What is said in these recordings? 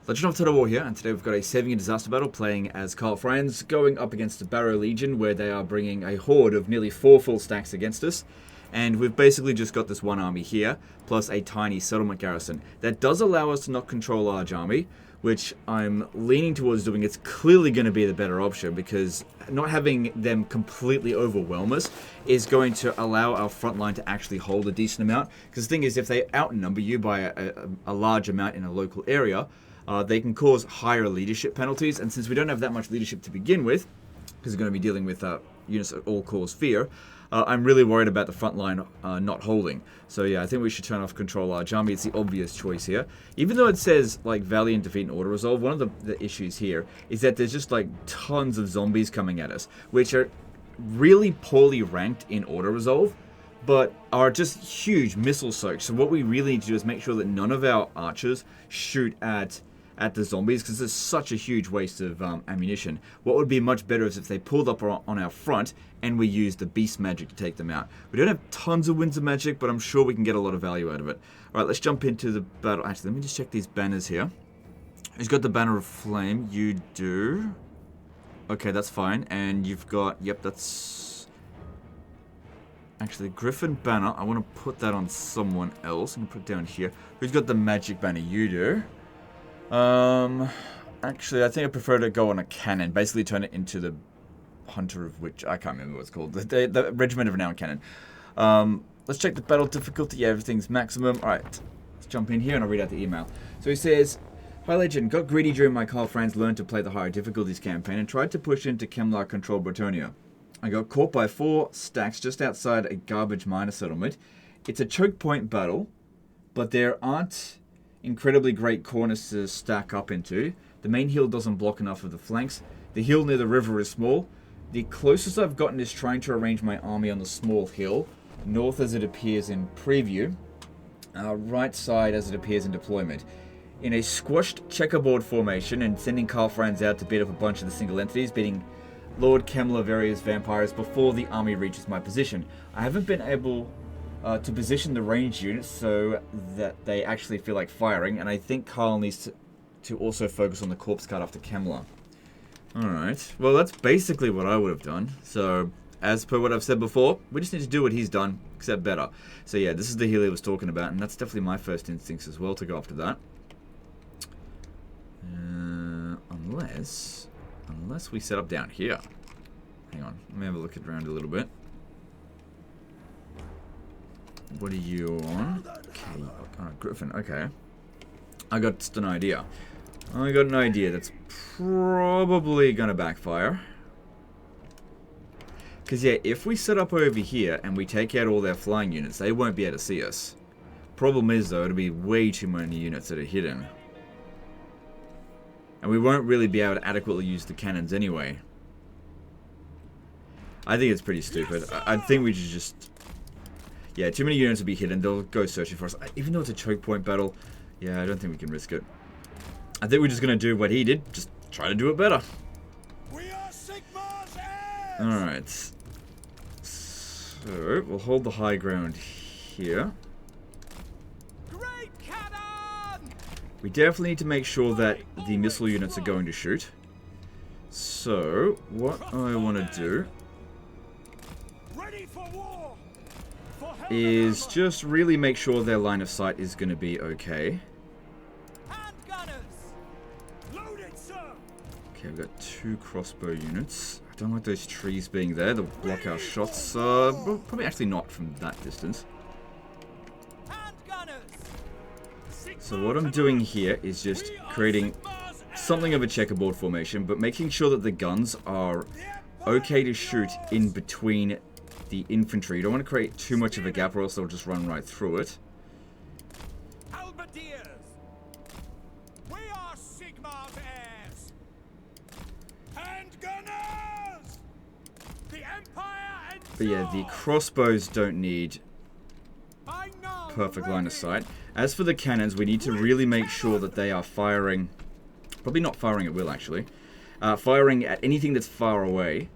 Legend of Total War here, and today we've got a saving and disaster battle playing as Carl Franz, going up against the Barrow Legion, where they are bringing a horde of nearly 4 full stacks against us. And we've basically just got this one army here, plus a tiny settlement garrison. That does allow us to not control a large army, which I'm leaning towards doing. It's clearly going to be the better option, because not having them completely overwhelm us is going to allow our front line to actually hold a decent amount. Because the thing is, if they outnumber you by a large amount in a local area, they can cause higher leadership penalties, and since we don't have that much leadership to begin with, because we're going to be dealing with units that all cause fear, I'm really worried about the front line not holding. So yeah, I think we should turn off Control Large Army. It's the obvious choice here. Even though it says, like, Valiant Defeat and Auto Resolve, one of the issues here is that there's just, like, tons of zombies coming at us, which are really poorly ranked in Auto Resolve, but are just huge missile soaks. So what we really need to do is make sure that none of our archers shoot at the zombies, because it's such a huge waste of ammunition. What would be much better is if they pulled up on our front and we used the beast magic to take them out. We don't have tons of winds of magic, but I'm sure we can get a lot of value out of it. Alright, let's jump into the battle. Actually, let me just check these banners here. Who's got the banner of flame? You do. Okay, that's fine. And you've got, yep, that's... Actually, the Griffin banner, I want to put that on someone else. I'm going to put it down here. Who's got the magic banner? You do. Actually, I think I prefer to go on a cannon. Basically turn it into the Hunter of Witch. I can't remember what it's called. The Regiment of Renown Cannon. Let's check the battle difficulty. Yeah, everything's maximum. Alright, let's jump in here and I'll read out the email. So he says, "Hi Legend, got greedy during my Carl Franz learned to play the higher difficulties campaign and tried to push into Kemlar-controlled Bretonnia. I got caught by 4 stacks just outside a garbage miner settlement. It's a choke point battle, but there aren't incredibly great corners to stack up into. The main hill doesn't block enough of the flanks. The hill near the river is small. The closest I've gotten is trying to arrange my army on the small hill, north as it appears in preview, right side as it appears in deployment, in a squashed checkerboard formation, and sending Carl Franz out to beat up a bunch of the single entities, beating Lord Kemmler various vampires before the army reaches my position. I haven't been able to position the ranged units so that they actually feel like firing, and I think Carl needs to also focus on the corpse card after Kemmler." Alright, well that's basically what I would have done. So, as per what I've said before, we just need to do what he's done, except better. So yeah, this is the hill he was talking about, and that's definitely my first instincts as well, to go after that. Unless we set up down here. Hang on, let me have a look around a little bit. What are you on? Okay, Griffin, okay. I got just an idea. I got an idea that's probably gonna backfire. Because yeah, if we set up over here and we take out all their flying units, they won't be able to see us. Problem is though, it'll be way too many units that are hidden. And we won't really be able to adequately use the cannons anyway. I think it's pretty stupid. I think we should just... Yeah, too many units will be hidden. They'll go searching for us. Even though it's a choke point battle, yeah, I don't think we can risk it. I think we're just going to do what he did. Just try to do it better. Alright. So, we'll hold the high ground here. Great cannon! We definitely need to make sure that the missile units are going to shoot. So, what I want to do is just really make sure their line of sight is going to be okay. Okay, we've got 2 crossbow units. I don't like those trees being there. They'll block our shots. Well, probably actually not from that distance. So what I'm doing here is just creating something of a checkerboard formation, but making sure that the guns are okay to shoot in between the infantry. You don't want to create too much of a gap, or else they'll just run right through it. We are Sigmar's heirs. Handgunners! The Empire. But yeah, the crossbows don't need perfect line of sight. As for the cannons, we need to really make sure that they are firing, probably not firing at will actually, firing at anything that's far away.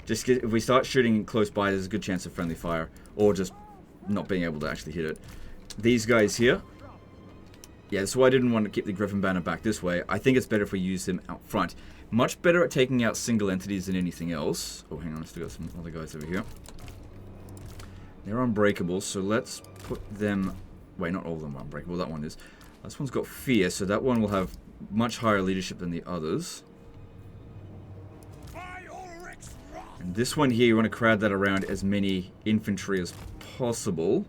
Just if we start shooting close by, there's a good chance of friendly fire, or just not being able to actually hit it. These guys here, Yeah, that's why I didn't want to keep the Griffin banner back this way. I think it's better if we use him out front. Much better at taking out single entities than anything else. Oh, hang on, I still got some other guys over here. They're unbreakable, so let's put them... Wait, not all of them are unbreakable, that one is. This one's got fear, so that one will have much higher leadership than the others. And this one here, you want to crowd that around as many infantry as possible.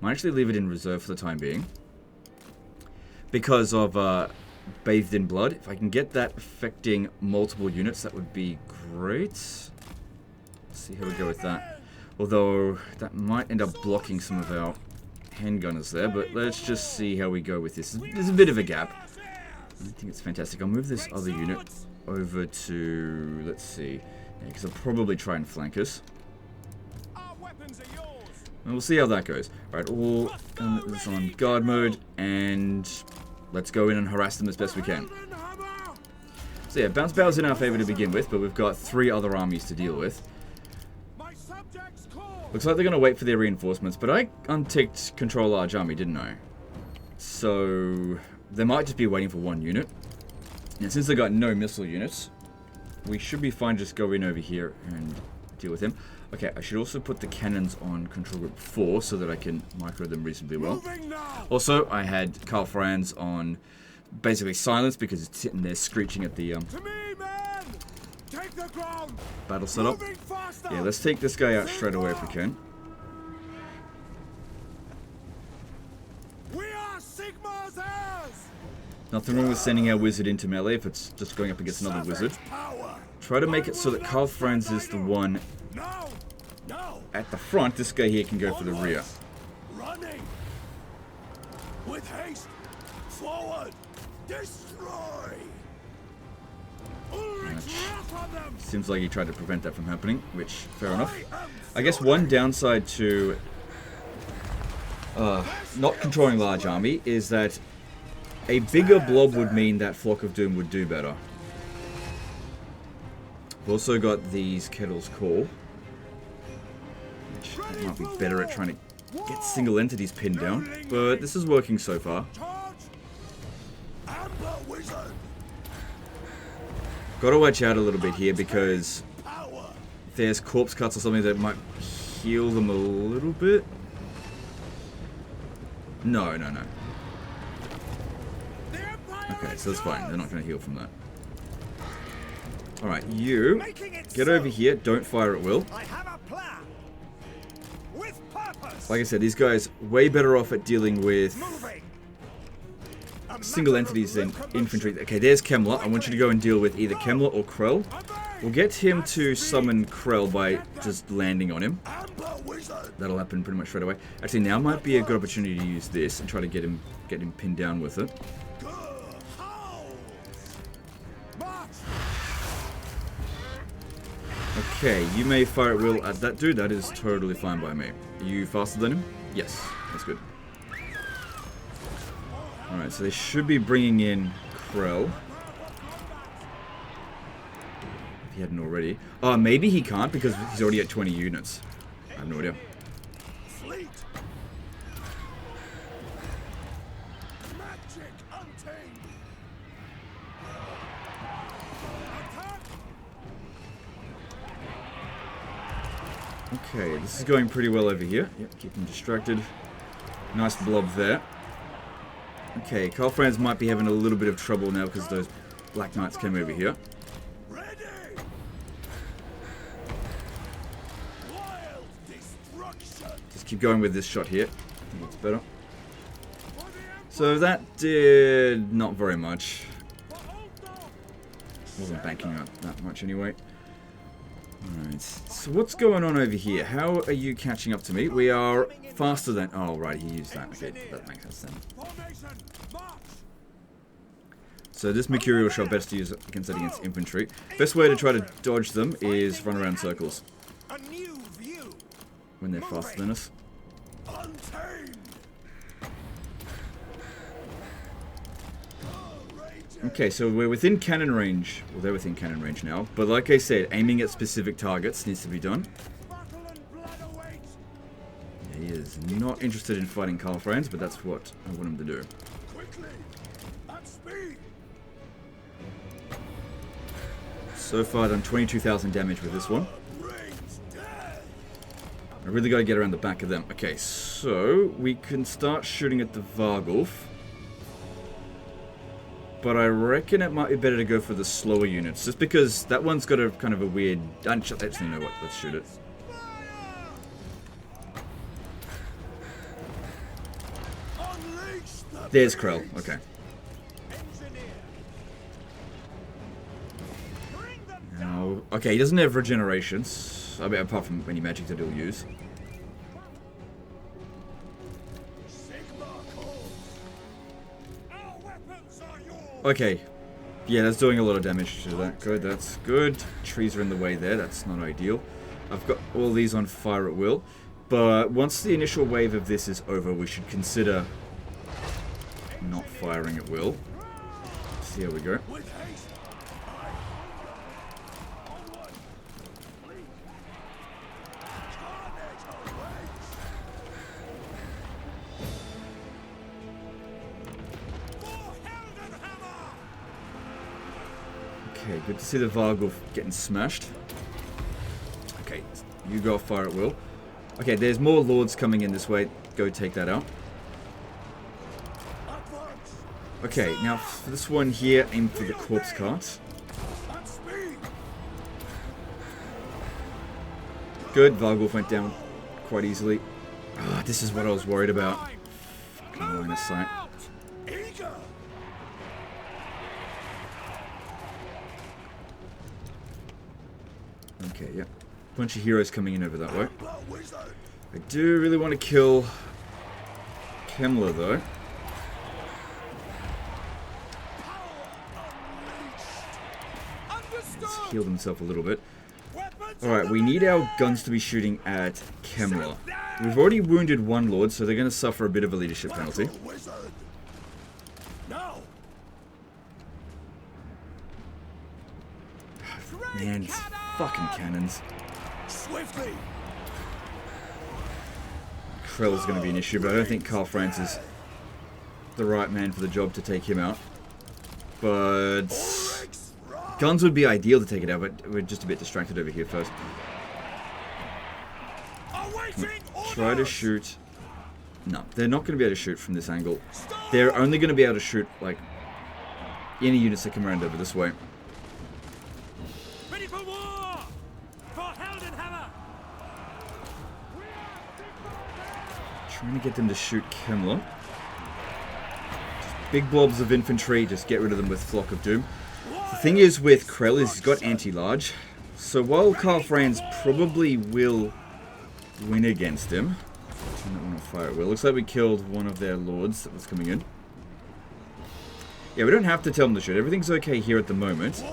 Might actually leave it in reserve for the time being. Because of Bathed in Blood. If I can get that affecting multiple units, that would be great. Let's see how we go with that. Although, that might end up blocking some of our handgunners there, but let's just see how we go with this. There's a bit of a gap. I think it's fantastic. I'll move this other unit over to... Let's see. Because I'll probably try and flank us. And we'll see how that goes. Alright, all this on guard mode, and let's go in and harass them as best we can. So yeah, bounce bow's in our favor to begin with, but we've got 3 other armies to deal with. Looks like they're going to wait for their reinforcements, but I unticked control large army, didn't I? So they might just be waiting for 1 unit. And since they got no missile units, we should be fine just go in over here and deal with him. Okay, I should also put the cannons on control group 4 so that I can micro them reasonably well. Also, I had Karl Franz on basically silence because it's sitting there screeching at the battle setup. Yeah, let's take this guy out straight away if we can. Nothing wrong with sending our wizard into melee if it's just going up against another wizard. Try to make it so that Karl Franz is the one at the front. This guy here can go for the rear. Running with haste, forward, destroy. Seems like he tried to prevent that from happening, which fair enough. I guess one downside to not controlling large army is that a bigger blob would mean that Flock of Doom would do better. We've also got these Kettle's Call, which might be better at trying to get single entities pinned down, but this is working so far. Gotta watch out a little bit here because if there's corpse cuts or something that might heal them a little bit. No. Okay, so that's fine. They're not going to heal from that. Alright, you get over here. Don't fire at will. Like I said, these guys way better off at dealing with single entities than infantry. Okay, there's Kemmler. I want you to go and deal with either Kemmler or Krell. We'll get him to summon Krell by just landing on him. That'll happen pretty much straight away. Actually, now might be a good opportunity to use this and try to get him pinned down with it. Okay, you may fire at will at that dude. That is totally fine by me. Are you faster than him? Yes, that's good. Alright, so they should be bringing in Krell. If he hadn't already. Oh, maybe he can't because he's already at 20 units. I have no idea. Okay, this is going pretty well over here. Yep, keep him distracted. Nice blob there. Okay, Karl Franz might be having a little bit of trouble now because those Black Knights came over here. Just keep going with this shot here. I think it's better. So that did not very much. Wasn't banking up that much anyway. Alright, so what's going on over here? How are you catching up to me? We are faster than... Oh, right, he used that. Okay, that makes sense then. So this Mercurial shot best to use against infantry. Best way to try to dodge them is run around circles when they're faster than us. Okay, so we're within cannon range. Well, they're within cannon range now. But like I said, aiming at specific targets needs to be done. Yeah, he is not interested in fighting Karl Franz, but that's what I want him to do. So far, done 22,000 damage with this one. Rings dead. I really got to get around the back of them. Okay, so we can start shooting at the Vargulf. But I reckon it might be better to go for the slower units, just because that one's got a kind of a weird... Actually, no, what? Let's shoot it. There's Krell. Okay. Now, okay, he doesn't have regenerations. I mean, apart from any magic that he'll use. Okay. Yeah, that's doing a lot of damage to that. Good, that's good. Trees are in the way there. That's not ideal. I've got all these on fire at will. But once the initial wave of this is over, we should consider not firing at will. See how we go. Okay, good to see the Vargulf getting smashed. Okay, you go fire at will. Okay, there's more lords coming in this way. Go take that out. Okay, now for this one here, aim for the corpse cart. Good, Vargulf went down quite easily. Ah, this is what I was worried about. Fucking line of sight. Okay, yeah. Bunch of heroes coming in over that way. I do really want to kill Kemmler, though. He's healed himself a little bit. Alright, we need our guns to be shooting at Kemmler. We've already wounded one lord, so they're going to suffer a bit of a leadership penalty. Man, it's fucking cannons. Krell is going to be an issue, but I don't think Karl Franz is the right man for the job to take him out. But guns would be ideal to take it out, but we're just a bit distracted over here first. Try to shoot. No, they're not going to be able to shoot from this angle. They're only going to be able to shoot, like, any units that come around over this way. Ready for war! For Heldenhammer! Trying to get them to shoot Kemmler. Just big blobs of infantry, just get rid of them with Flock of Doom. The thing is with Krell is he's got anti-large. So while Karl Franz probably will win against him, I don't want to fire at will. Looks like we killed one of their lords that was coming in. Yeah, we don't have to tell them to shoot. Everything's okay here at the moment.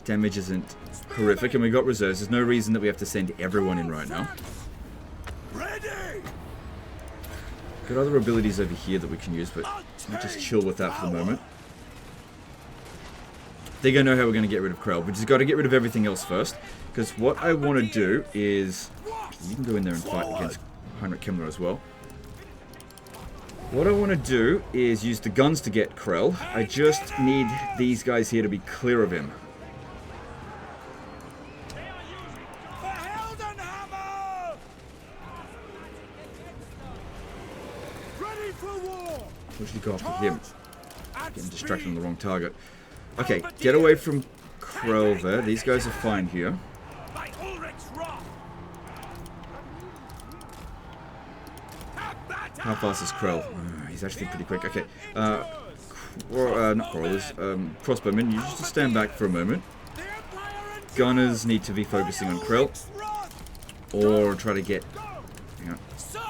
Damage isn't horrific, and we got reserves. There's no reason that we have to send everyone in right now. Got other abilities over here that we can use, but we'll just chill with that for the moment. They're going to know how we're going to get rid of Krell. We just got to get rid of everything else first. Because what I want to do is... You can go in there and fight against Heinrich Kemmler as well. What I want to do is use the guns to get Krell. I just need these guys here to be clear of him. We should go after him. Getting distracted on the wrong target. Okay, get away from Krell there. These guys are fine here. How fast is Krell? He's actually pretty quick. Okay, not crawlers. Crossbowmen, you just stand back for a moment. Gunners need to be focusing on Krell. Or try to get... Hang on.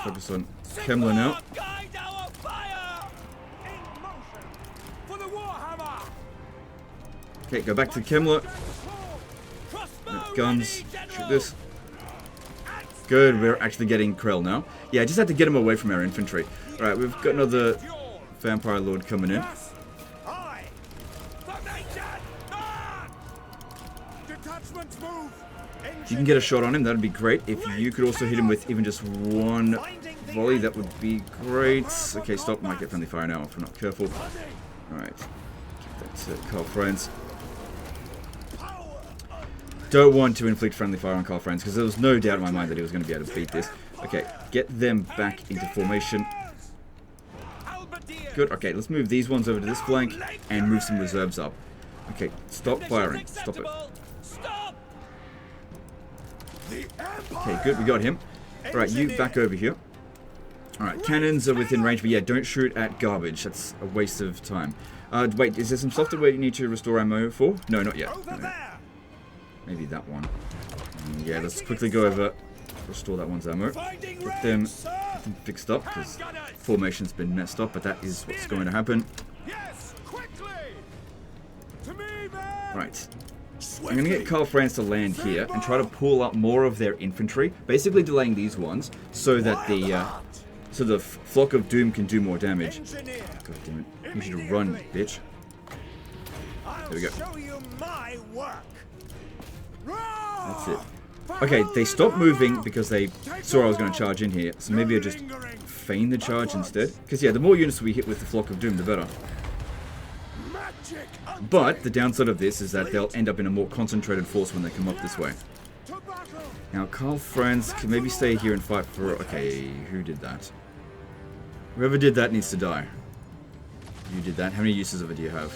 Focus on Kemmler now. Okay, go back to Kemmler. Guns. Shoot this. Good, we're actually getting Krell now. Yeah, I just had to get him away from our infantry. Alright, we've got another Vampire Lord coming in. If you can get a shot on him, that'd be great. If you could also hit him with even just one volley, that would be great. Okay, stop. Might get friendly fire now if we're not careful. Alright. Keep that to Carl Franz. Don't want to inflict friendly fire on Carl Franz because there was no doubt in my mind that he was going to be able to beat this. Okay, get them back into formation. Good. Okay, let's move these ones over to this flank and move some reserves up. Okay, stop firing. Stop it. Okay, good. We got him. Alright, you back over here. Alright, cannons are within range, but yeah, don't shoot at garbage. That's a waste of time. Wait, is there some stuff that we need to restore ammo for? No, not yet. No. Maybe that one. Yeah, let's quickly go over, restore that one's ammo. Get them fixed up, because formation's been messed up, but that is what's going to happen. Right. I'm going to get Carl Franz to land here and try to pull up more of their infantry, basically delaying these ones so that the Flock of Doom can do more damage. God damn it. You should run, bitch. There we go. That's it. Okay, they stopped moving because they saw I was going to charge in here, so maybe I just feign the charge instead. Because yeah, the more units we hit with the Flock of Doom, the better. But the downside of this is that they'll end up in a more concentrated force when they come up this way. Now, Carl Franz can maybe stay here and fight for... Okay, who did that? Whoever did that needs to die. You did that. How many uses of it do you have?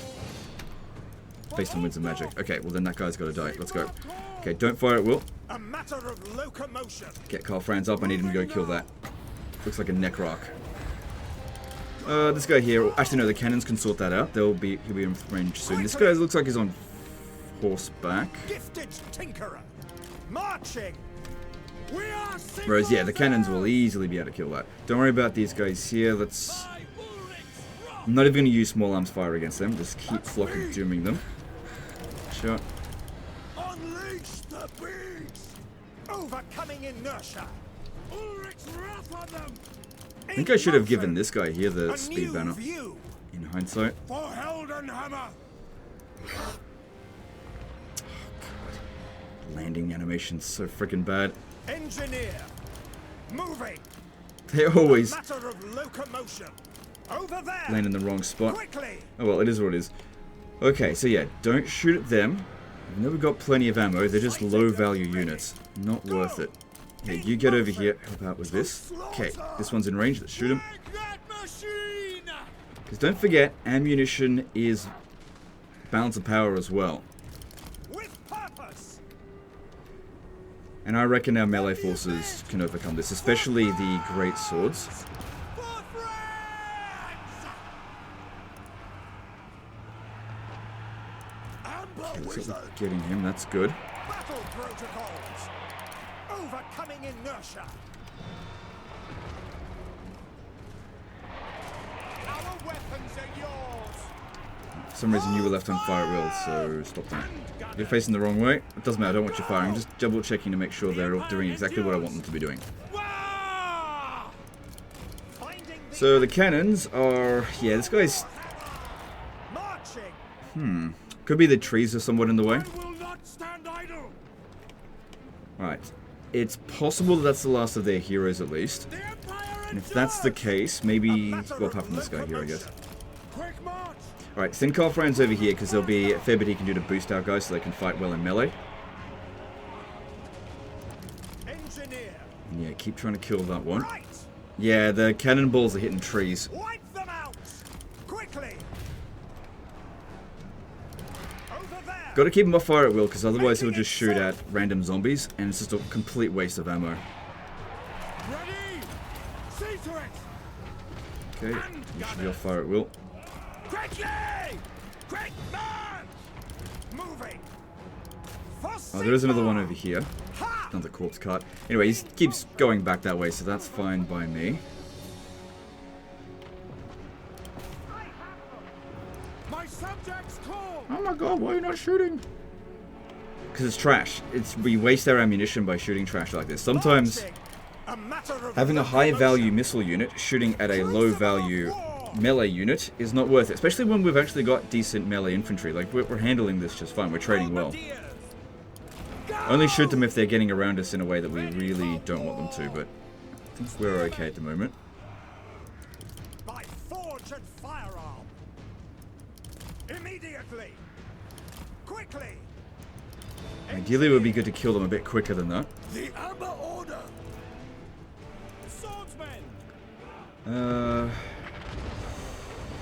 Based on Winds of Magic. Okay, well then that guy's got to die. Let's go. Okay, don't fire at will. A matter of locomotion. Get Carl Franz up. I need him to go kill that. Looks like a Necroc. This guy here... Actually, no, the cannons can sort that out. He'll be in range soon. This guy looks like he's on horseback. Gifted tinkerer. Marching. Whereas, yeah, the cannons will easily be able to kill that. Don't worry about these guys here. Let's... I'm not even going to use small arms fire against them. Just keep Flock of Dooming them. Sure. Unleash the beast. Overcoming inertia. Ulrich's wrath on them. I think I should have given this guy here the speed banner. In hindsight. For Heldenhammer. Oh, God. Landing animation's so freaking bad. Engineer. Moving. They always Matter of locomotion. Over there. land in the wrong spot. Quickly. Oh well, it is what it is. Okay, so yeah, don't shoot at them. I've never got plenty of ammo. They're just low value units. Not worth it. Yeah, you get over here. Help out with this. Okay, this one's in range. Let's shoot him. Because don't forget, ammunition is balance of power as well. With purpose. And I reckon our melee forces can overcome this, especially the great swords. Okay, so getting him, that's good. Battle protocols. Overcoming inertia. Our weapons are yours. For some reason you were left on fire at will, so stop that. You're facing the wrong way. It doesn't matter, I don't want you firing. Just double checking to make sure they're all doing exactly what I want them to be doing. So the cannons are... Yeah, this guy's... Could be the trees are somewhat in the way. Right. It's possible that that's the last of their heroes, at least. And if that's the case, maybe... Well, apart from this guy here, I guess. Alright, send Carl Franz over here, because there'll be a fair bit he can do to boost our guys so they can fight well in melee. And yeah, keep trying to kill that one. Yeah, the cannonballs are hitting trees. Wipe them out. Quickly. Got to keep him off fire at will, because otherwise he'll just shoot at random zombies, and it's just a complete waste of ammo. Ready. See to it. Okay, you should be off fire at will. Quickly. Quick march. Moving. Oh, there is another one over here. Another corpse cart. Anyway, he keeps going back that way, so that's fine by me. My subjects call. Oh my god, why are you not shooting? Because it's trash. We waste our ammunition by shooting trash like this. Sometimes having a high value missile unit shooting at a low value melee unit is not worth it. Especially when we've actually got decent melee infantry. Like, we're handling this just fine. We're trading well. Only shoot them if they're getting around us in a way that we really don't want them to, but I think we're okay at the moment. By forge and firearm. Immediately. Quickly. Ideally, it would be good to kill them a bit quicker than that. The Amber Order. Swordsmen.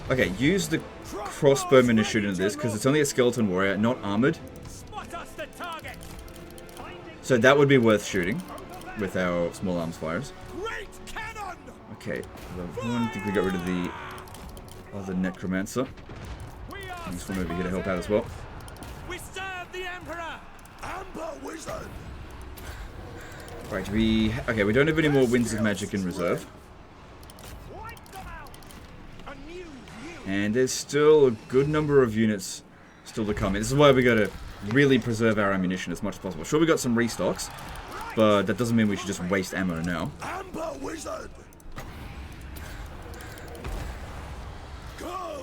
Okay, use the crossbowman to shoot into this, because it's only a skeleton warrior, not armored. Spot us the target. So that would be worth shooting with our small arms fires. Great cannon. Okay, I think we got rid of the other necromancer. This one over here to help out as well. We serve the Emperor. Amber Wizard. Right, we don't have any more winds of magic in reserve. Wipe them out. A new view. And there's still a good number of units still to come. This is why we gotta really preserve our ammunition as much as possible. Sure, we got some restocks, but that doesn't mean we should just waste ammo now. Amber Wizard.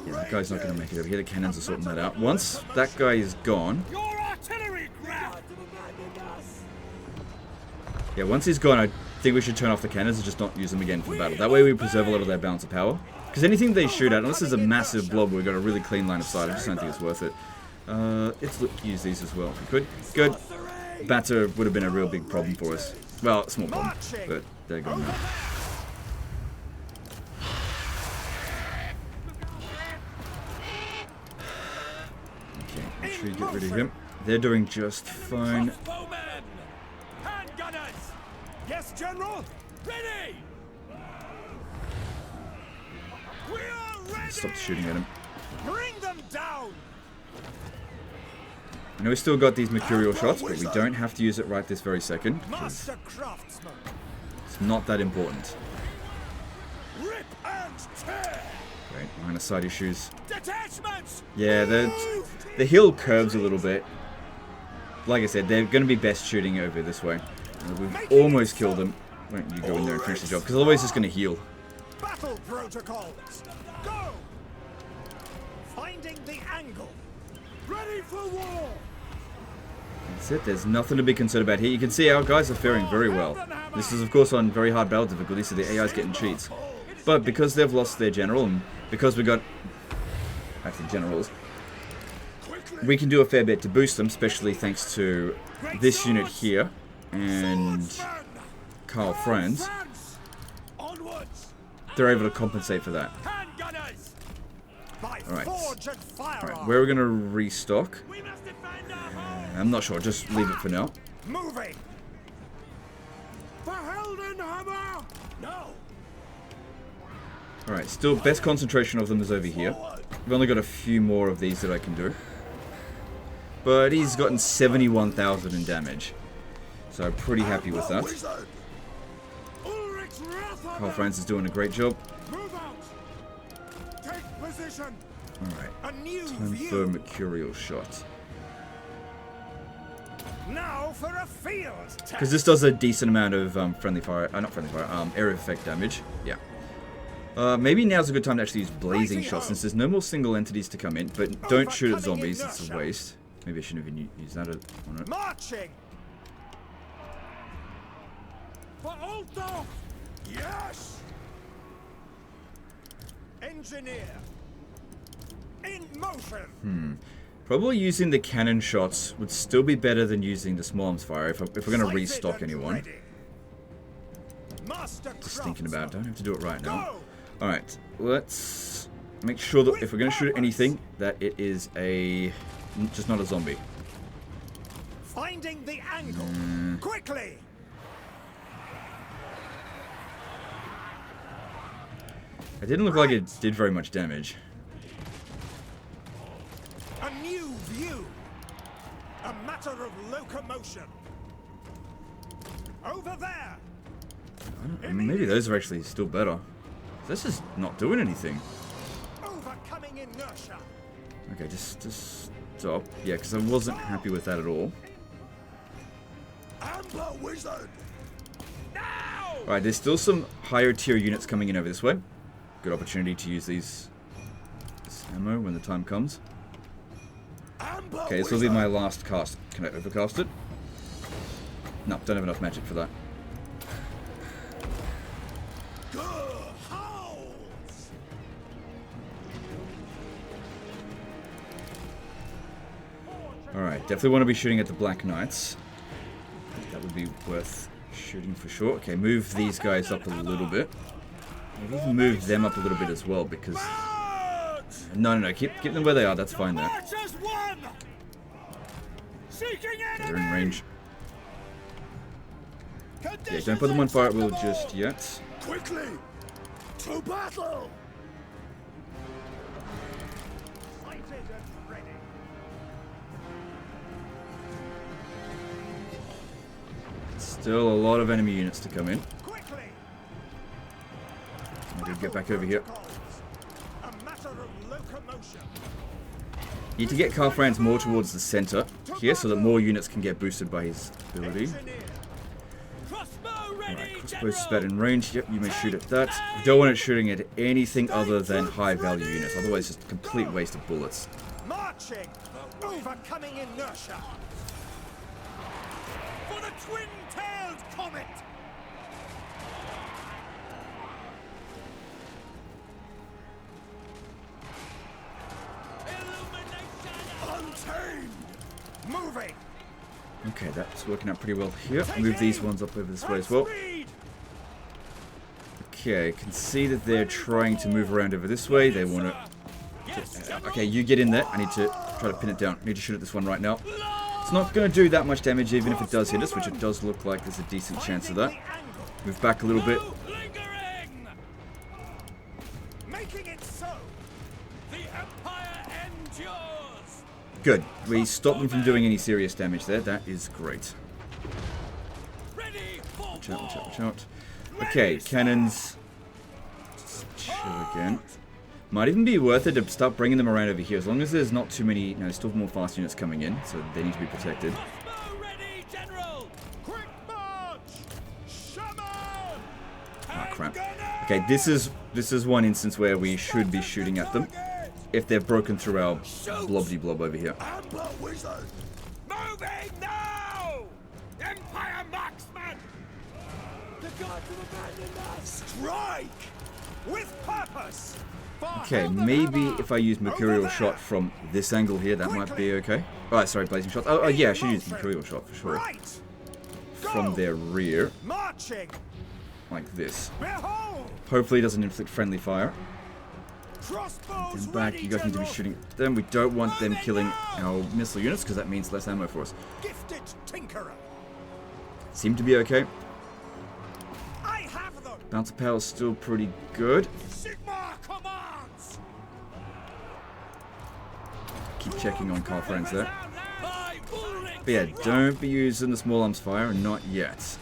Yeah, that guy's not gonna make it over here. The cannons are sorting that out. Once that guy is gone, Your artillery ground. yeah, once he's gone, I think we should turn off the cannons and just not use them again for battle. That way we preserve a lot of their balance of power. Because anything they shoot at, unless there's a massive blob, we've got a really clean line of sight. I just don't think it's worth it. Let's use these as well. Good. Good. Batter would have been a real big problem for us. Well, a small problem, but they're gone now. Okay, make sure you get rid of him. They're doing just fine. Crossbowmen. Handgunners. Yes, General. Ready. We are ready. Stop shooting at him. Bring them down. I know we still got these mercurial shots, but we don't have to use it right this very second. Master craftsman. It's not that important. Rip and tear. Right, minor side issues. Detachments. Yeah, the hill curves a little bit. Like I said, they're going to be best shooting over this way. We've almost killed them. Why don't you go in there and finish the job? Because otherwise it's going to heal. Battle protocols. Go. Finding the angle. Ready for war. That's it. There's nothing to be concerned about here. You can see our guys are faring very well. This is, of course, on very hard battle difficulty, so the AI's getting cheats. But because they've lost their general, and because we got actually generals, we can do a fair bit to boost them, especially thanks to this unit here and Carl Franz. Onwards. They're able to compensate for that. Handgunners. By Alright. forge and firearm. Alright, where are we going to restock? We must defend our home. I'm not sure. Just leave it for now. Moving. For Heldenhammer. No. Alright, still best concentration of them is over here. We've only got a few more of these that I can do. But he's gotten 71,000 in damage. So I'm pretty happy with that. Carl Franz is doing a great job. Move out. Take position. Alright, A new time view. for Mercurial Shot. Now for a field test. Because this does a decent amount of friendly fire, not friendly fire, area effect damage. Yeah. Maybe now's a good time to actually use blazing shots since there's no more single entities to come in. But don't shoot at zombies, it's a waste. Maybe I shouldn't even use that on it. Marching. For Altdorf. Yes. Engineer. In motion. Probably using the cannon shots would still be better than using the small arms fire if we're going to Sighted restock and anyone. ready. Master Just thinking about it, don't have to do it right now. Go. Alright, let's make sure that if we're going to shoot at anything, that it is just not a zombie. Finding the angle. Quickly. It didn't look like it did very much damage. A new view. A matter of locomotion. Over there. Maybe those are actually still better. This is not doing anything. Overcoming inertia. Okay, just stop. Yeah, because I wasn't happy with that at all. Amber Wizard. Now. Alright, there's still some higher tier units coming in over this way. Good opportunity to use this ammo when the time comes. Amber Okay, this will be my last cast. Can I overcast it? No, don't have enough magic for that. Howls. Alright, definitely want to be shooting at the Black Knights. I think that would be worth shooting for sure. Okay, move these guys up a little bit. Maybe even move them up a little bit as well, because... No, keep them where they are, that's fine there. They're in range. Yeah, don't put them on fire at will just yet. Quickly! To battle! Still a lot of enemy units to come in. I'm gonna get back over here. Need to get Karl Franz more towards the center here so that more units can get boosted by his ability. Alright, crossbow's spat in range. Yep, you may shoot at that. You don't want it shooting at anything other than high value units, otherwise it's just a complete waste of bullets. Marching! Overcoming inertia! For the twin-tailed comet! Untamed! Moving! Okay, that's working out pretty well here. Move these ones up over this way as well. Okay, can see that they're trying to move around over this way. They want to... Okay, you get in there. I need to try to pin it down. I need to shoot at this one right now. It's not going to do that much damage even if it does hit us, which it does look like there's a decent chance of that. Move back a little bit. Good. We stopped them from doing any serious damage there. That is great. Watch out, watch out, watch out. Okay, cannons. Just chill again. Might even be worth it to start bringing them around over here, as long as there's not too many, no, still more fast units coming in, so they need to be protected. Ah, crap. Okay, this is one instance where we should be shooting at them if they've broken through our blobbity blob over here. Moving now! Empire marksman! The gods have abandoned us! Strike! With purpose! Okay, maybe if I use Mercurial Shot from this angle here, that might be okay. Oh, sorry, Blazing Shot. Oh, yeah, I should use Mercurial Shot for sure. From their rear. Like this. Hopefully it doesn't inflict friendly fire. Then back, you guys need to be shooting at them. We don't want them killing our missile units, because that means less ammo for us. Seem to be okay. Bouncer power is still pretty good. Keep checking on Karl Franz there. But yeah, don't be using the small arms fire, not yet.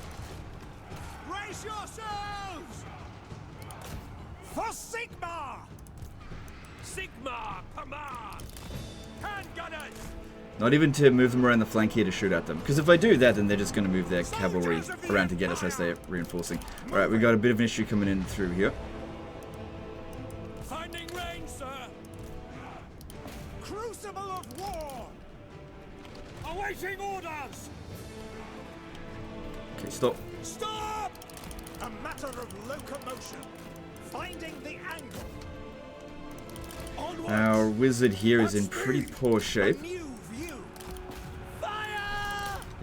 Brace yourselves! For Sigma! Sigma, command! Handgunners! Not even to move them around the flank here to shoot at them. Because if I do that, then they're just going to move their cavalry around to get us as they're reinforcing. Alright, we got a bit of an issue coming in through here. Finding range, sir! Crucible of war! Awaiting orders! Okay, stop. Stop! A matter of locomotion. Finding the angle. Onwards. Our wizard here is in pretty poor shape.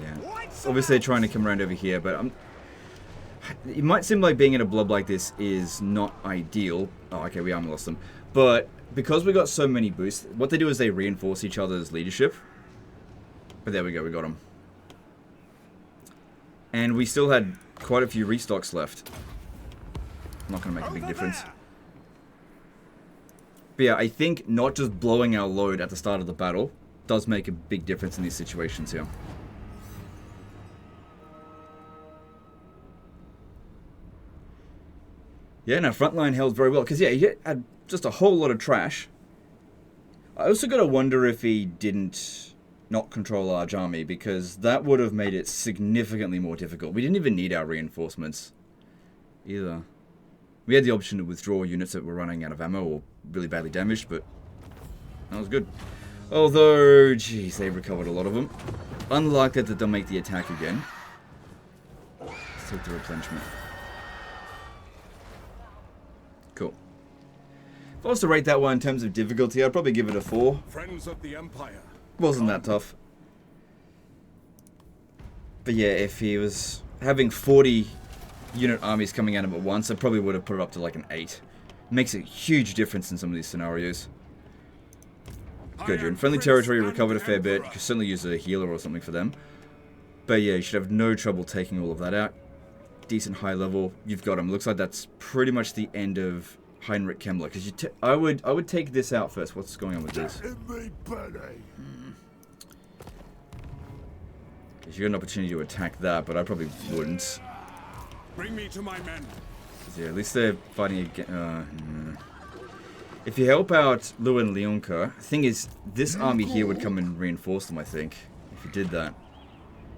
Yeah, obviously they're trying to come around over here, but it might seem like being in a blob like this is not ideal. Oh, okay, we almost lost them. But because we got so many boosts, what they do is they reinforce each other's leadership. But there we go, we got them. And we still had quite a few restocks left. Not going to make a big difference. But yeah, I think not just blowing our load at the start of the battle does make a big difference in these situations here. Yeah, no, frontline held very well. Because, yeah, he had just a whole lot of trash. I also got to wonder if he didn't not control a large army, because that would have made it significantly more difficult. We didn't even need our reinforcements either. We had the option to withdraw units that were running out of ammo or really badly damaged, but that was good. Although, geez, they recovered a lot of them. Unlikely that they'll make the attack again. Let's take the replenishment. Cool. If I was to rate that one in terms of difficulty, I'd probably give it a 4. Friends of the Empire. Wasn't that tough. But yeah, if he was having 40 unit armies coming at him at once, I probably would have put it up to like an 8. Makes a huge difference in some of these scenarios. Good, you're in friendly territory, recovered a fair bit. You could certainly use a healer or something for them. But yeah, you should have no trouble taking all of that out. Decent high level, you've got him. Looks like that's pretty much the end of Heinrich Kemmler. Because I would take this out first. What's going on with this? Because you got an opportunity to attack that, but I probably wouldn't. Bring me to my men. Yeah, at least they're fighting again. If you help out Lou and Leonka, the thing is, this army here would come and reinforce them, I think, if you did that.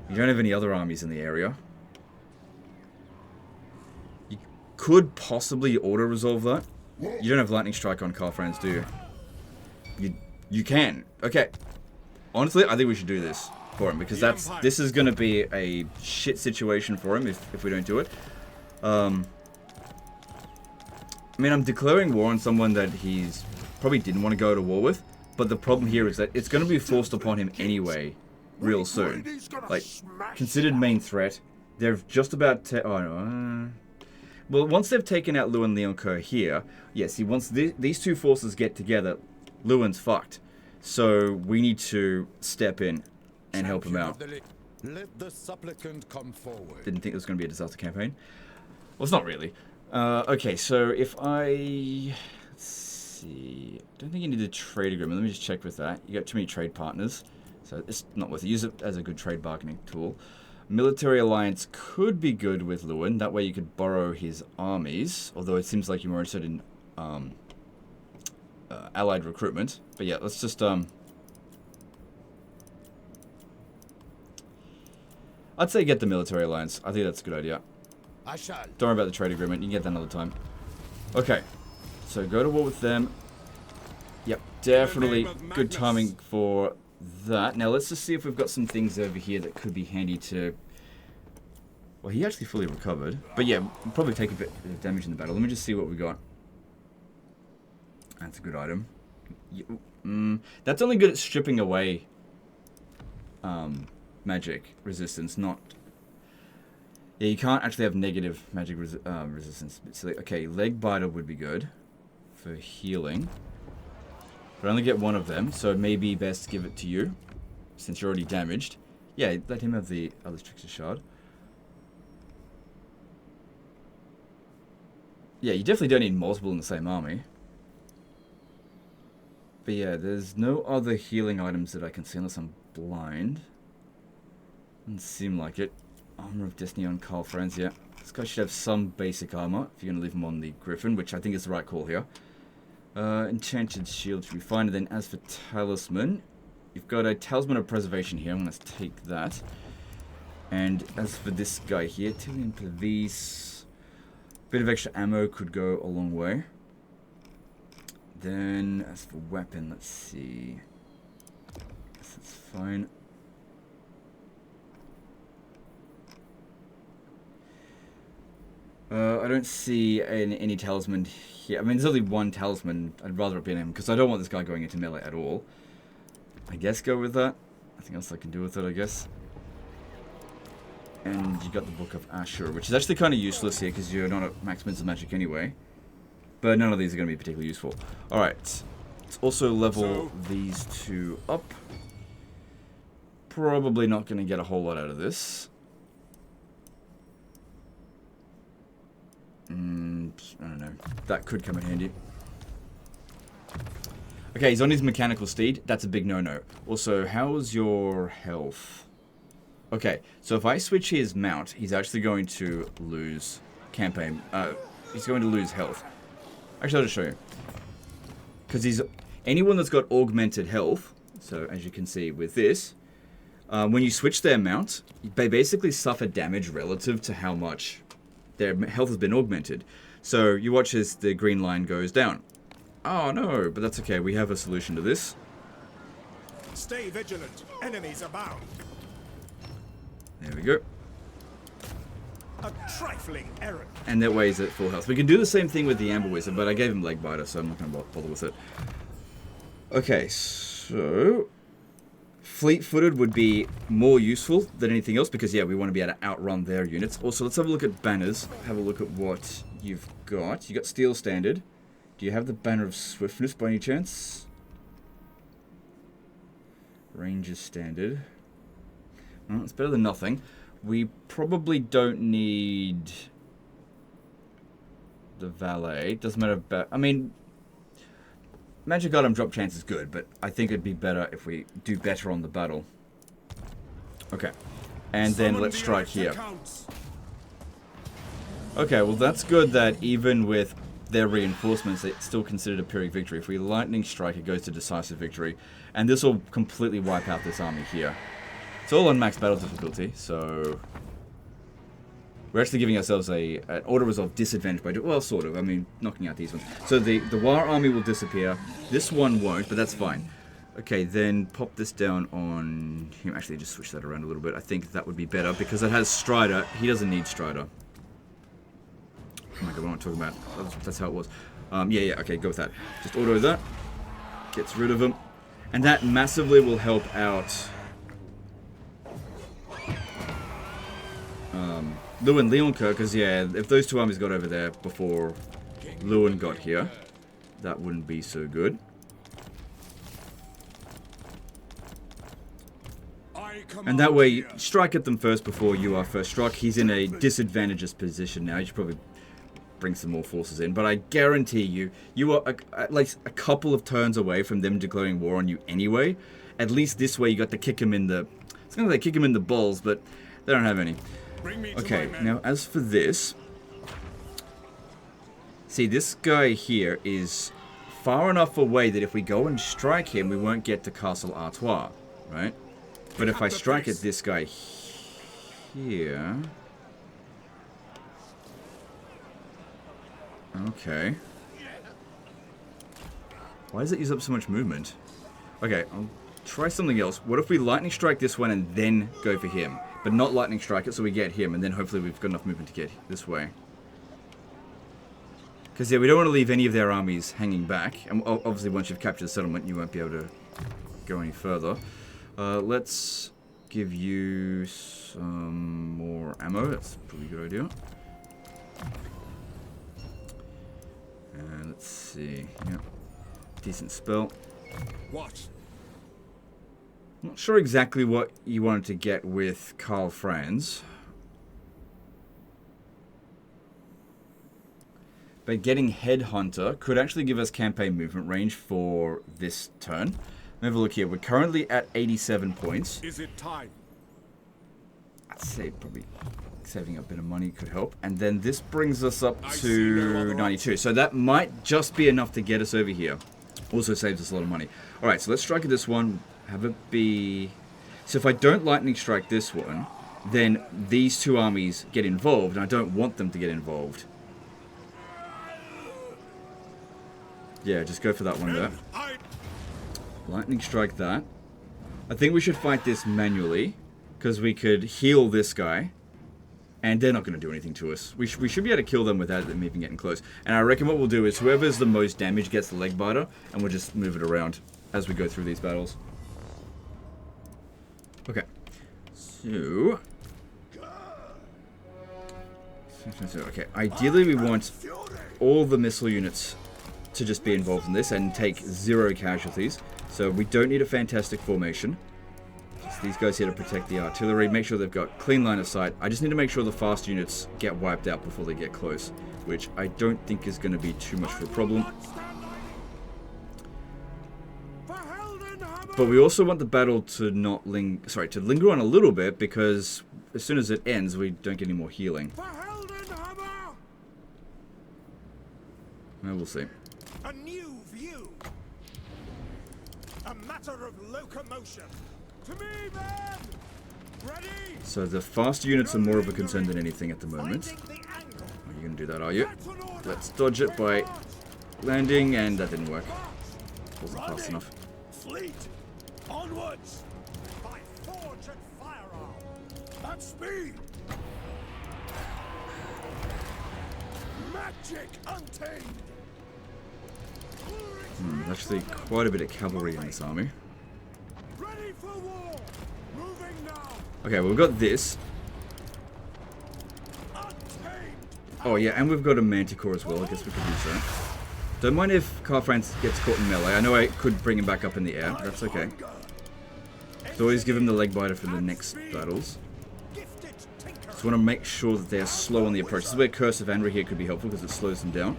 You don't have any other armies in the area. You could possibly auto-resolve that. You don't have Lightning Strike on Karl Franz, do you? You can. Okay. Honestly, I think we should do this for him, because this is going to be a shit situation for him if we don't do it. I mean, I'm declaring war on someone that he's probably didn't want to go to war with, but the problem here is that it's going to be forced upon him anyway, real soon. Like, considered main threat. They're just about to... Oh, no. Well, once they've taken out Lewin Leoncoeur here, yes, once these two forces get together, Lewin's fucked. So we need to step in and help him out. Let the supplicant come forward. Didn't think it was going to be a disaster campaign. Well, it's not really. Okay, so if I... Let's see... I don't think you need a trade agreement. Let me just check with that. You got too many trade partners, so it's not worth it. Use it as a good trade bargaining tool. Military alliance could be good with Lewin. That way you could borrow his armies, although it seems like you're more interested in allied recruitment. But yeah, let's just... I'd say get the military alliance. I think that's a good idea. I shall. Don't worry about the trade agreement. You can get that another time. Okay. So go to war with them. Yep, definitely good timing for that. Now let's just see if we've got some things over here that could be handy to... Well, he actually fully recovered. But yeah, we'll probably take a bit of damage in the battle. Let me just see what we got. That's a good item. That's only good at stripping away magic resistance, not... Yeah, you can't actually have negative magic resistance. So, okay, leg biter would be good for healing. But I only get one of them, so it may be best to give it to you, since you're already damaged. Yeah, let him have the other Trickster Shard. Yeah, you definitely don't need multiple in the same army. But yeah, there's no other healing items that I can see unless I'm blind. Doesn't seem like it. Armor of Destiny on Karl Franz, yeah. This guy should have some basic armor if you're going to leave him on the Griffin, which I think is the right call here. Enchanted Shield should be fine. And then as for Talisman, you've got a Talisman of Preservation here. I'm going to take that. And as for this guy here, Tillian Pavis, bit of extra ammo could go a long way. Then as for weapon, let's see. Guess that's fine. I don't see any talisman here. I mean, there's only one talisman. I'd rather it be him, because I don't want this guy going into melee at all. I guess go with that. Nothing else I can do with it, I guess. And you got the Book of Ashur, which is actually kind of useless here, because you're not at max of magic anyway. But none of these are going to be particularly useful. Alright, let's also level these two up. Probably not going to get a whole lot out of this. I don't know. That could come in handy. Okay, he's on his mechanical steed. That's a big no-no. Also, how's your health? Okay, so if I switch his mount, he's actually going to lose campaign. He's going to lose health. Actually, I'll just show you. Because he's anyone that's got augmented health. So as you can see with this, when you switch their mount, they basically suffer damage relative to how much their health has been augmented. So you watch as the green line goes down. Oh no, but that's okay. We have a solution to this. Stay vigilant. Enemies abound. There we go. A trifling errand. And that way he's at full health. We can do the same thing with the Amber Wizard, but I gave him leg biter, so I'm not going to bother with it. Okay, so Fleet-footed would be more useful than anything else because, yeah, we want to be able to outrun their units. Also, let's have a look at banners. Have a look at what you've got. You got Steel Standard. Do you have the Banner of Swiftness by any chance? Ranger Standard. Well, it's better than nothing. We probably don't need the Valet. Doesn't matter about... I mean... Magic item drop chance is good, but I think it'd be better if we do better on the battle. Okay. And then let's strike here. Okay, well that's good that even with their reinforcements, it's still considered a Pyrrhic victory. If we lightning strike, it goes to decisive victory. And this will completely wipe out this army here. It's all on max battle difficulty, so... We're actually giving ourselves an auto-resolve disadvantage by doing... Well, sort of. I mean, knocking out these ones. So the War army will disappear. This one won't, but that's fine. Okay, then pop this down on him. Actually, just switch that around a little bit. I think that would be better because it has Strider. He doesn't need Strider. Oh my god, what am I talking about? That's how it was. Yeah, okay, go with that. Just auto that. Gets rid of him. And that massively will help out... Lewin Leonker, because yeah, if those two armies got over there before Lewin got here, that wouldn't be so good. And that way, strike at them first before you are first struck. He's in a disadvantageous position now. You should probably bring some more forces in. But I guarantee you, you are at least a couple of turns away from them declaring war on you anyway. At least this way you got to kick him in the... It's going to kick him in the balls, but they don't have any. Okay, now as for this... See, this guy here is far enough away that if we go and strike him, we won't get to Castle Artois, right? But if I strike at this guy here... Okay. Why does it use up so much movement? Okay, I'll try something else. What if we lightning strike this one and then go for him? But not lightning strike it so we get him, and then hopefully we've got enough movement to get this way. Because, yeah, we don't want to leave any of their armies hanging back. And obviously once you've captured the settlement, you won't be able to go any further. Let's give you some more ammo. That's probably a good idea. And let's see. Yeah. Decent spell. What? Not sure exactly what you wanted to get with Karl Franz. But getting Headhunter could actually give us campaign movement range for this turn. Let me have a look here. We're currently at 87 points. Is it time? I'd say probably saving a bit of money could help. And then this brings us up to 92. So that might just be enough to get us over here. Also saves us a lot of money. Alright, so let's strike at this one. Have it be... So if I don't lightning strike this one, then these two armies get involved, and I don't want them to get involved. Yeah, just go for that one there. Lightning strike that. I think we should fight this manually, because we could heal this guy, and they're not going to do anything to us. We should be able to kill them without them even getting close. And I reckon what we'll do is whoever's the most damage gets the leg biter, and we'll just move it around as we go through these battles. Okay. So... Okay, ideally we want all the missile units to just be involved in this and take 0 casualties. So we don't need a fantastic formation. Just these guys here to protect the artillery. Make sure they've got clean line of sight. I just need to make sure the fast units get wiped out before they get close, which I don't think is going to be too much of a problem. But we also want the battle to not to linger on a little bit, because as soon as it ends, we don't get any more healing. Well, we'll see. A new view. A matter of locomotion. To me, men. Ready? So the fast units are more of a concern than anything at the moment. Are you going to do that, are you? Let's dodge it by landing, and that didn't work. Wasn't fast enough. Fleet. Onwards. By forge and firearm. At speed. Magic untamed. There's actually quite a bit of cavalry in this army. Ready for war. Moving now. Okay, well, we've got this. Untamed. Oh, yeah, and we've got a Manticore as well. I guess we could use that. Don't mind if Carl Franz gets caught in melee. I know I could bring him back up in the air, but that's okay. So always give him the leg biter for the next battles. Gifted tinker. Just want to make sure that they are slow on the approach. This is where Curse of Anri here could be helpful because it slows them down.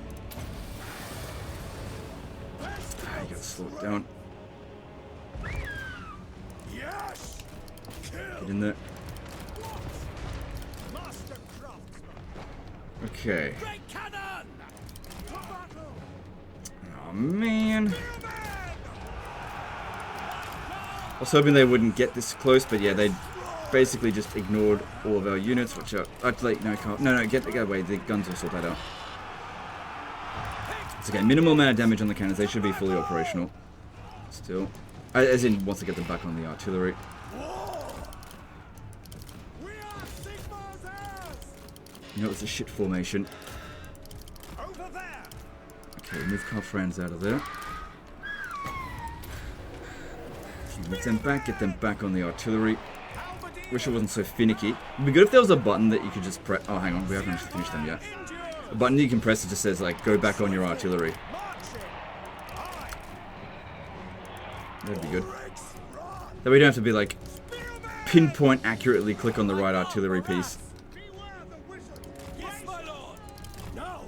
You gotta slow it down. Yes. Get in there. Master craftsman. Okay. Great cannon. To battle. Oh, man. Spearman. I was hoping they wouldn't get this close, but yeah, they basically just ignored all of our units, which are... Actually, no, can't. No, get away. The guns will sort that out. It's okay. Minimal amount of damage on the cannons. They should be fully operational. Still. As in, once I get them back on the artillery. We are Sigmar's heirs. You know, it's a shit formation. Over there. Okay, move Carl Franz out of there. Move them back, get them back on the artillery. Wish it wasn't so finicky. It'd be good if there was a button that you could just press. Oh, hang on, we haven't actually finished them yet. A button you can press that just says, like, go back on your artillery. That'd be good. That we don't have to be, like, pinpoint accurately click on the right artillery piece. Beware the wizard. Yes, my lord. No.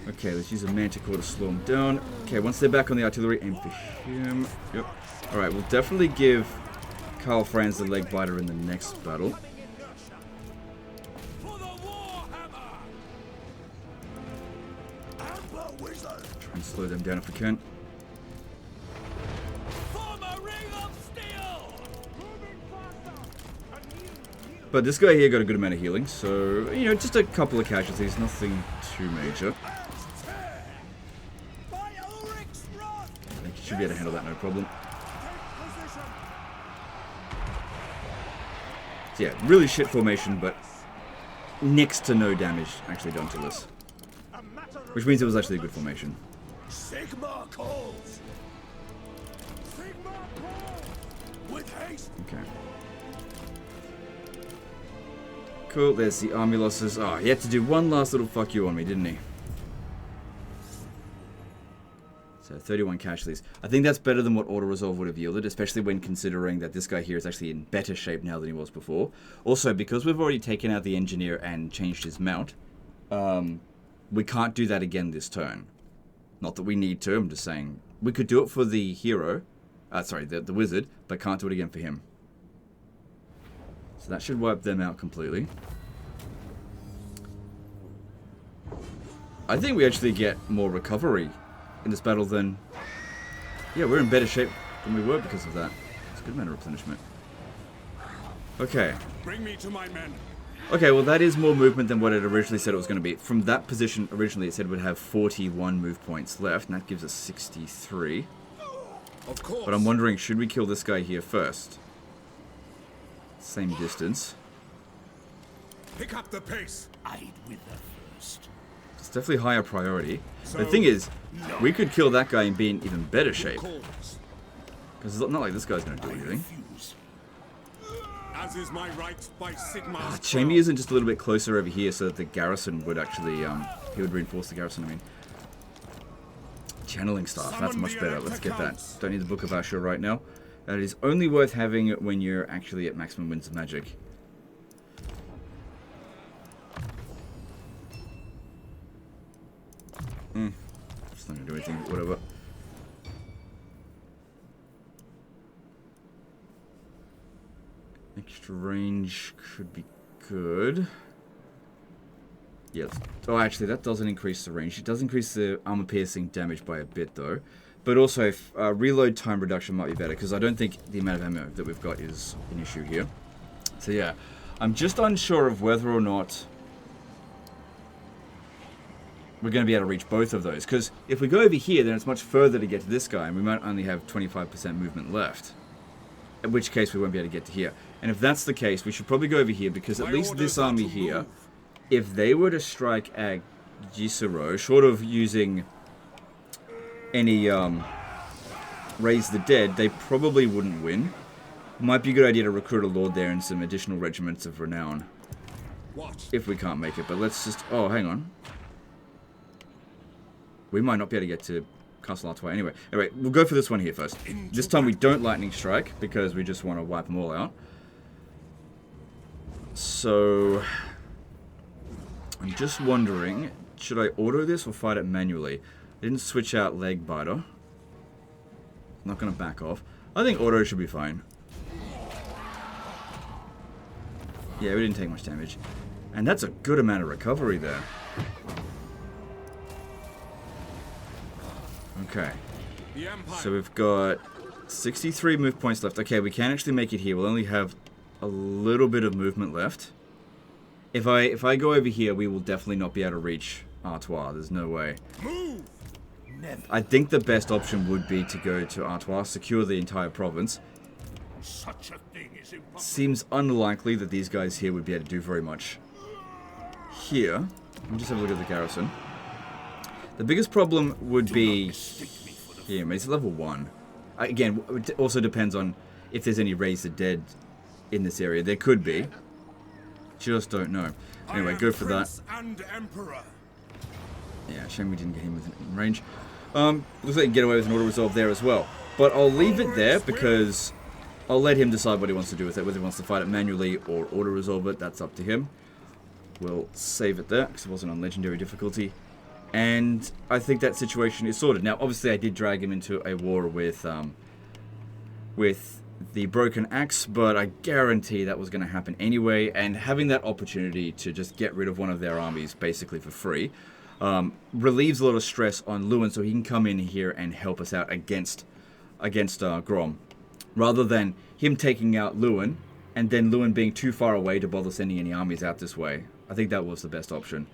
Okay, let's use a Manticore to slow them down. Okay, once they're back on the artillery, aim for him. Yep. Alright, we'll definitely give Carl Franz the leg biter in the next battle. For the Warhammer. Amber wizard. Try and slow them down if we can. Form a ring of steel. Moving faster. A new. But this guy here got a good amount of healing, so, you know, just a couple of casualties, nothing too major. By Ulrich's rod. I think you should be able to handle that, no problem. Take position. So yeah, really shit formation, but next to no damage actually done to us. A matter of Which means it was actually a good formation. Sigmar calls. Sigmar calls. With haste. Okay. Cool, there's the army losses. Oh, he had to do one last little fuck you on me, didn't he? So 31 casualties. I think that's better than what auto-resolve would have yielded, especially when considering that this guy here is actually in better shape now than he was before. Also, because we've already taken out the engineer and changed his mount, we can't do that again this turn. Not that we need to, I'm just saying. We could do it for the hero, sorry, the wizard, but can't do it again for him. So that should wipe them out completely. I think we actually get more recovery in this battle than... Yeah, we're in better shape than we were because of that. It's a good amount of replenishment. Okay. Bring me to my men. Okay, well that is more movement than what it originally said it was going to be. From that position, originally it said we'd have 41 move points left, and that gives us 63. Of course. But I'm wondering, should we kill this guy here first? Same distance. Pick up the pace. I'd with the first. It's definitely higher priority. The thing is, we could kill that guy and be in even better shape. Because it's not like this guy's going to do anything. As is my right by Sigmar's Chamey isn't just a little bit closer over here so that the garrison would actually, he would reinforce the garrison, I mean. Channeling staff, that's much better. Let's get that. Don't need the Book of Ashur right now. That is only worth having when you're actually at maximum winds of magic. Just not gonna do anything, whatever. Extra range could be good. Yes. Oh, actually, that doesn't increase the range. It does increase the armor piercing damage by a bit, though. But also, if, reload time reduction might be better, because I don't think the amount of ammo that we've got is an issue here. So yeah, I'm just unsure of whether or not we're going to be able to reach both of those. Because if we go over here, then it's much further to get to this guy, and we might only have 25% movement left. In which case, we won't be able to get to here. And if that's the case, we should probably go over here, because at least this army here, if they were to strike at Gisero, short of using Raise the Dead, they probably wouldn't win. Might be a good idea to recruit a lord there and some additional regiments of renown. What? If we can't make it, but let's just... Oh, hang on. We might not be able to get to Castle Artois anyway. Anyway, we'll go for this one here first. This time we don't lightning strike, because we just want to wipe them all out. So... I'm just wondering, should I auto this or fight it manually? I didn't switch out leg biter. I'm not going to back off. I think auto should be fine. Yeah, we didn't take much damage. And that's a good amount of recovery there. Okay. So we've got 63 move points left. Okay, we can actually make it here. We'll only have a little bit of movement left. If I go over here, we will definitely not be able to reach Artois. There's no way. Move! Never. I think the best option would be to go to Artois, secure the entire province. Such a thing is impossible. Seems unlikely that these guys here would be able to do very much. Here, let me just have a look at the garrison. The biggest problem would be here. It's level 1. Again, it also depends on if there's any Raise the Dead in this area. There could be. Just don't know. Anyway, go for that. And Emperor. Yeah, shame we didn't get him within range. Looks like he can get away with an auto resolve there as well. But I'll leave it there because I'll let him decide what he wants to do with it. Whether he wants to fight it manually or auto resolve it, that's up to him. We'll save it there because it wasn't on legendary difficulty. And I think that situation is sorted. Now, obviously, I did drag him into a war with the Broken Axe, but I guarantee that was going to happen anyway. And having that opportunity to just get rid of one of their armies basically for free relieves a lot of stress on Lewin, so he can come in here and help us out against Grom, rather than him taking out Lewin and then Lewin being too far away to bother sending any armies out this way. I think that was the best option.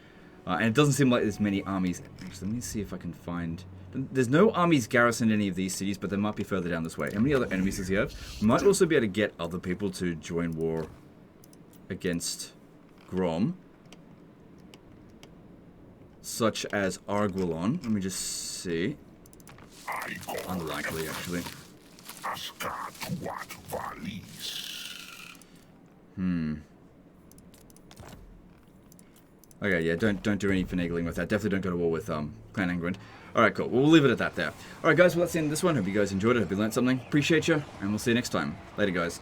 And it doesn't seem like there's many armies. Actually, let me see if I can find... There's no armies garrisoned in any of these cities, but there might be further down this way. How many other enemies does he have? We might also be able to get other people to join war against Grom, such as Arguelon. Let me just see. Unlikely, actually. Okay, yeah, don't do any finagling with that. Definitely don't go to war with Clan Angrind. Alright, cool. We'll leave it at that there. Alright, guys, well, that's the end of this one. Hope you guys enjoyed it. Hope you learned something. Appreciate you, and we'll see you next time. Later, guys.